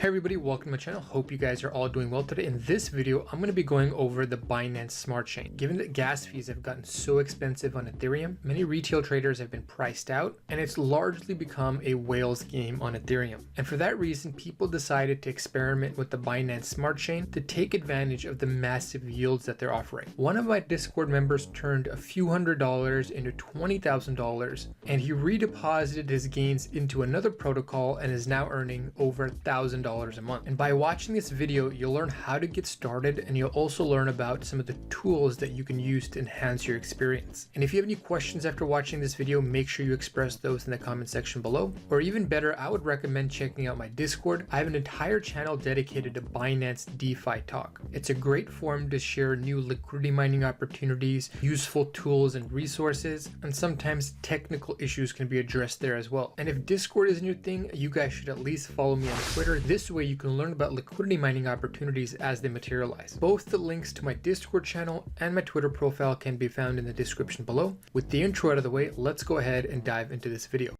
Hey everybody, welcome to my channel. Hope you guys are all doing well today. In this video, I'm going to be going over the Binance Smart Chain. Given that gas fees have gotten so expensive on Ethereum, many retail traders have been priced out and it's largely become a whale's game on Ethereum. And for that reason, people decided to experiment with the Binance Smart Chain to take advantage of the massive yields that they're offering. One of my Discord members turned a few $100s into $20,000 and he redeposited his gains into another protocol and is now earning over $1,000 a month. And by watching this video, you'll learn how to get started and you'll also learn about some of the tools that you can use to enhance your experience. And if you have any questions after watching this video, make sure you express those in the comment section below. Or even better, I would recommend checking out my Discord. I have an entire channel dedicated to Binance DeFi Talk. It's a great forum to share new liquidity mining opportunities, useful tools and resources, and sometimes technical issues can be addressed there as well. And if Discord isn't your thing, you guys should at least follow me on Twitter. This way you can learn about liquidity mining opportunities as they materialize. Both the links to my Discord channel and my Twitter profile can be found in the description below. With the intro out of the way, let's go ahead and dive into this video.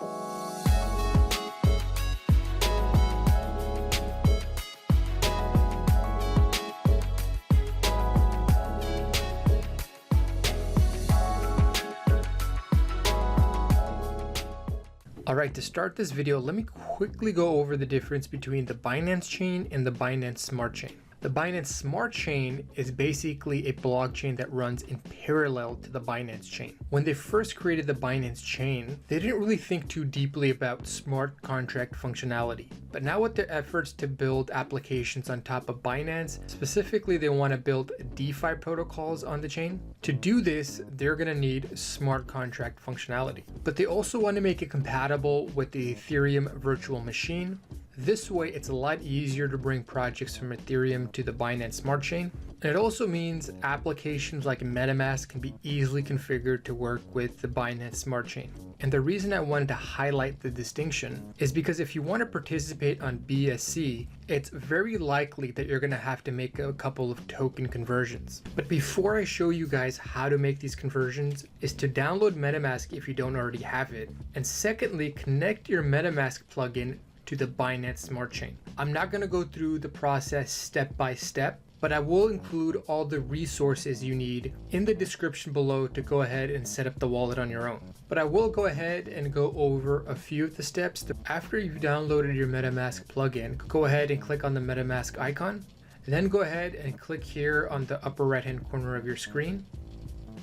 Alright, to start this video, let me quickly go over the difference between the Binance Chain and the Binance Smart Chain. The Binance Smart Chain is basically a blockchain that runs in parallel to the Binance Chain. When they first created the Binance Chain, they didn't really think too deeply about smart contract functionality. But now with their efforts to build applications on top of Binance, specifically they want to build DeFi protocols on the chain. To do this, they're going to need smart contract functionality. But they also want to make it compatible with the Ethereum virtual machine. This way, it's a lot easier to bring projects from Ethereum to the Binance Smart Chain. And it also means applications like MetaMask can be easily configured to work with the Binance Smart Chain. And the reason I wanted to highlight the distinction is because if you want to participate on BSC, it's very likely that you're going to have to make a couple of token conversions. But before I show you guys how to make these conversions is to download MetaMask if you don't already have it. And secondly, connect your MetaMask plugin to the Binance Smart Chain. I'm not going to go through the process step by step, but I will include all the resources you need in the description below to go ahead and set up the wallet on your own. But I will go ahead and go over a few of the steps. After you've downloaded your MetaMask plugin, go ahead and click on the MetaMask icon. Then go ahead and click here on the upper right hand corner of your screen.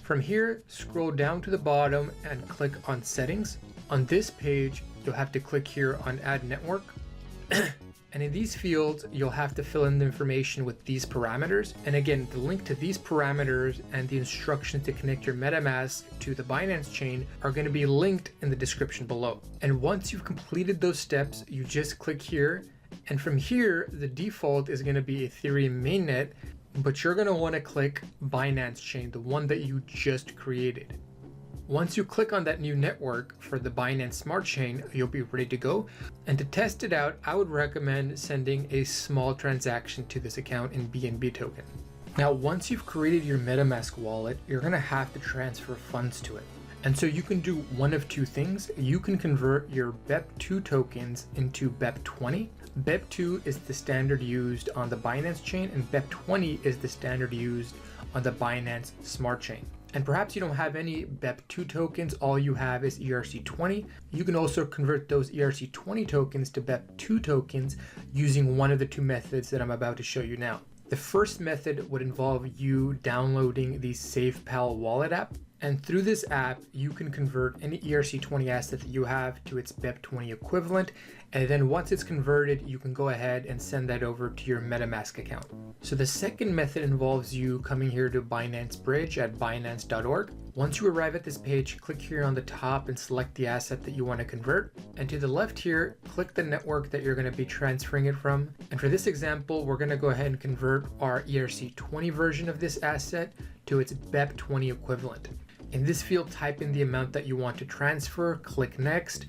From here, scroll down to the bottom and click on Settings. On this page, you'll have to click here on Add Network. And in these fields, you'll have to fill in the information with these parameters. And again, the link to these parameters and the instructions to connect your MetaMask to the Binance chain are going to be linked in the description below. And once you've completed those steps, you just click here. And from here, the default is going to be Ethereum mainnet, but you're going to want to click Binance Chain, the one that you just created. Once you click on that new network for the Binance Smart Chain, you'll be ready to go. And to test it out, I would recommend sending a small transaction to this account in BNB token. Now, once you've created your MetaMask wallet, you're going to have to transfer funds to it. And so you can do one of two things. You can convert your BEP2 tokens into BEP20. BEP2 is the standard used on the Binance chain and BEP20 is the standard used on the Binance Smart Chain. And perhaps you don't have any BEP2 tokens, all you have is ERC20. You can also convert those ERC20 tokens to BEP2 tokens using one of the two methods that I'm about to show you now. The first method would involve you downloading the SafePal wallet app. And through this app, you can convert any ERC20 asset that you have to its BEP20 equivalent. And then once it's converted, you can go ahead and send that over to your MetaMask account. So the second method involves you coming here to Binance Bridge at binance.org. Once you arrive at this page, click here on the top and select the asset that you want to convert. And to the left here, click the network that you're going to be transferring it from. And for this example, we're going to go ahead and convert our ERC20 version of this asset to its BEP20 equivalent. In this field, type in the amount that you want to transfer, click Next.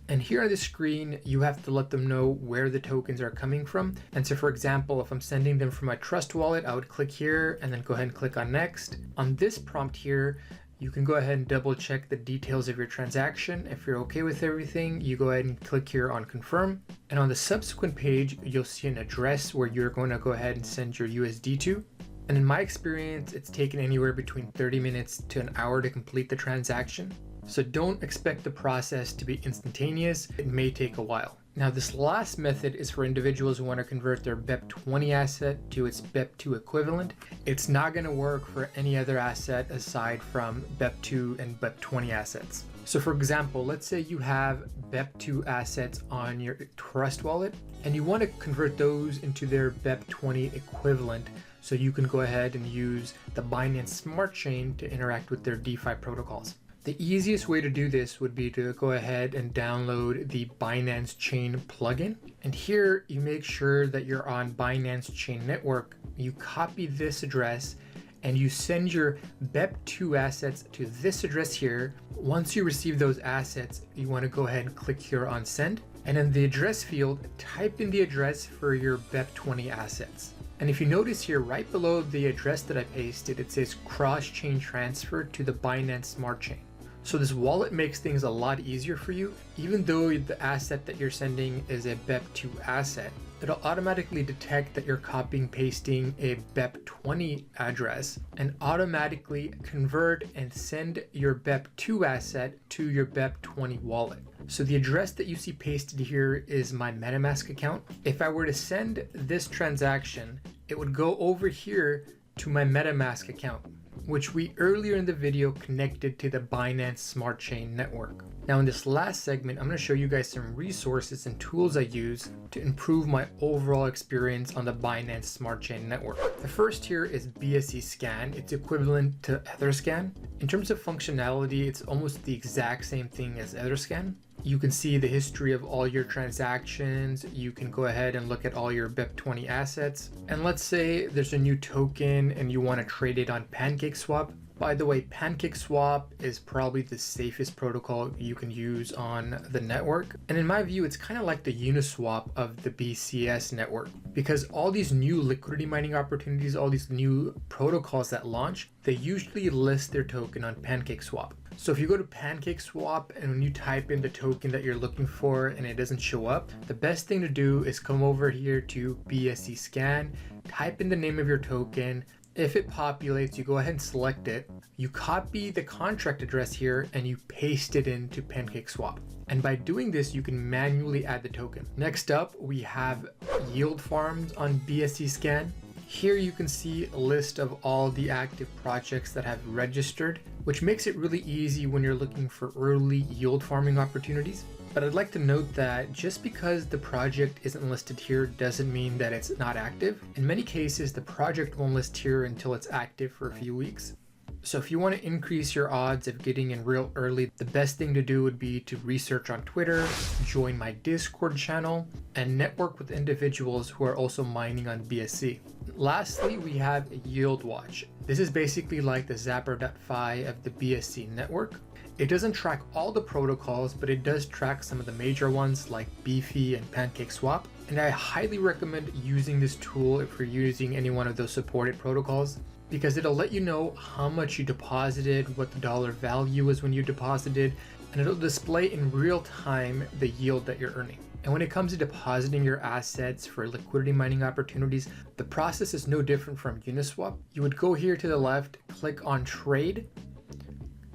And here on the screen, you have to let them know where the tokens are coming from. And so for example, if I'm sending them from my Trust wallet, I would click here and then go ahead and click on Next. On this prompt here, You can go ahead and double check the details of your transaction. If you're okay with everything, you go ahead and click here on confirm. And on the subsequent page, you'll see an address where you're going to go ahead and send your USD to. And in my experience, it's taken anywhere between 30 minutes to an hour to complete the transaction. So don't expect the process to be instantaneous. It may take a while. Now, this last method is for individuals who want to convert their BEP20 asset to its BEP2 equivalent. It's not going to work for any other asset aside from BEP2 and BEP20 assets. So for example, let's say you have BEP2 assets on your Trust wallet and you want to convert those into their BEP20 equivalent so you can go ahead and use the Binance Smart Chain to interact with their DeFi protocols. The easiest way to do this would be to go ahead and download the Binance Chain plugin. And here you make sure that you're on Binance Chain network. You copy this address and you send your BEP2 assets to this address here. Once you receive those assets, you want to go ahead and click here on send. And in the address field, type in the address for your BEP20 assets. And if you notice here, right below the address that I pasted, it says cross-chain transfer to the Binance Smart Chain. So this wallet makes things a lot easier for you. Even though the asset that you're sending is a BEP2 asset, it'll automatically detect that you're copying pasting a BEP20 address and automatically convert and send your BEP2 asset to your BEP20 wallet. So the address that you see pasted here is my MetaMask account. If I were to send this transaction, it would go over here to my MetaMask account, which we earlier in the video connected to the Binance Smart Chain network. Now in this last segment, I'm going to show you guys some resources and tools I use to improve my overall experience on the Binance Smart Chain network. The first here is BSC Scan. It's equivalent to Etherscan. In terms of functionality, it's almost the exact same thing as Etherscan. You can see the history of all your transactions. You can go ahead and look at all your BEP20 assets. And let's say there's a new token and you want to trade it on PancakeSwap. By the way, PancakeSwap is probably the safest protocol you can use on the network. And in my view, it's kind of like the Uniswap of the BCS network, because all these new liquidity mining opportunities, all these new protocols that launch, they usually list their token on PancakeSwap. So if you go to PancakeSwap and when you type in the token that you're looking for and it doesn't show up, the best thing to do is come over here to BSC Scan, type in the name of your token. If it populates, you go ahead and select it. You copy the contract address here and you paste it into PancakeSwap. And by doing this, you can manually add the token. Next up, we have yield farms on BSC Scan. Here you can see a list of all the active projects that have registered, which makes it really easy when you're looking for early yield farming opportunities. But I'd like to note that just because the project isn't listed here doesn't mean that it's not active. In many cases, the project won't list here until it's active for a few weeks. So if you want to increase your odds of getting in real early, the best thing to do would be to research on Twitter, join my Discord channel, and network with individuals who are also mining on BSC. Lastly, we have YieldWatch. This is basically like the Zapper.fi of the BSC network. It doesn't track all the protocols, but it does track some of the major ones like Beefy and PancakeSwap. And I highly recommend using this tool if you're using any one of those supported protocols, because it'll let you know how much you deposited, what the dollar value is when you deposited, and it'll display in real time the yield that you're earning. And when it comes to depositing your assets for liquidity mining opportunities, the process is no different from Uniswap. You would go here to the left, click on trade,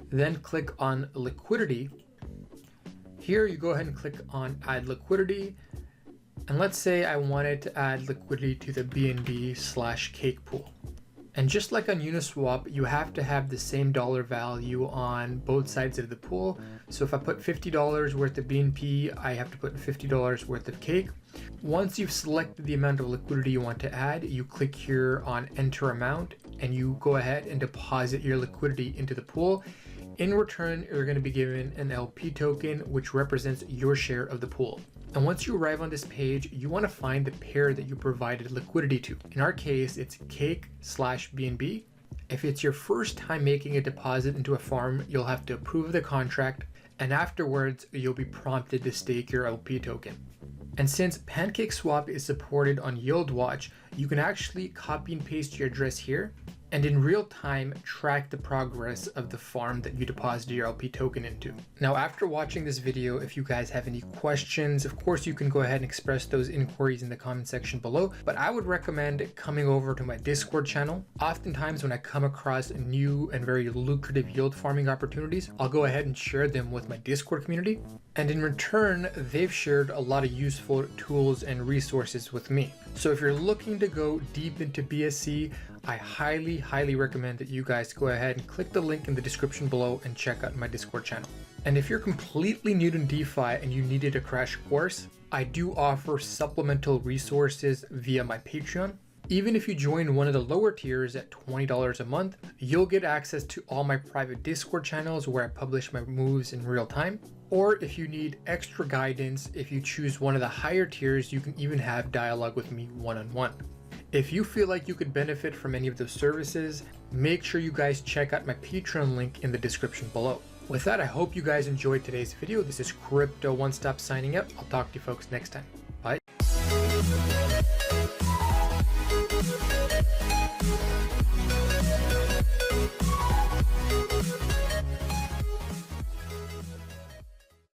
then click on liquidity. Here you go ahead and click on add liquidity. And let's say I wanted to add liquidity to the BNB/cake pool. And just like on Uniswap, you have to have the same dollar value on both sides of the pool. So if I put $50 worth of BNB, I have to put $50 worth of cake. Once you've selected the amount of liquidity you want to add, you click here on enter amount and you go ahead and deposit your liquidity into the pool. In return, you're going to be given an LP token, which represents your share of the pool. And once you arrive on this page, you want to find the pair that you provided liquidity to. In our case, it's cake/BNB. If it's your first time making a deposit into a farm, you'll have to approve the contract, and afterwards, you'll be prompted to stake your LP token. And since PancakeSwap is supported on YieldWatch, you can actually copy and paste your address here and in real time track the progress of the farm that you deposited your LP token into. Now, after watching this video, if you guys have any questions, of course you can go ahead and express those inquiries in the comment section below, but I would recommend coming over to my Discord channel. Oftentimes when I come across new and very lucrative yield farming opportunities, I'll go ahead and share them with my Discord community. And in return, they've shared a lot of useful tools and resources with me. So if you're looking to go deep into BSC, I highly recommend that you guys go ahead and click the link in the description below and check out my Discord channel. And if you're completely new to DeFi and you needed a crash course, I do offer supplemental resources via my Patreon. Even if you join one of the lower tiers at $20 a month, you'll get access to all my private Discord channels where I publish my moves in real time. Or if you need extra guidance, if you choose one of the higher tiers, you can even have dialogue with me one-on-one. If you feel like you could benefit from any of those services, make sure you guys check out my Patreon link in the description below. With that, I hope you guys enjoyed today's video. This is CryptoOneStop signing out. I'll talk to you folks next time. Bye.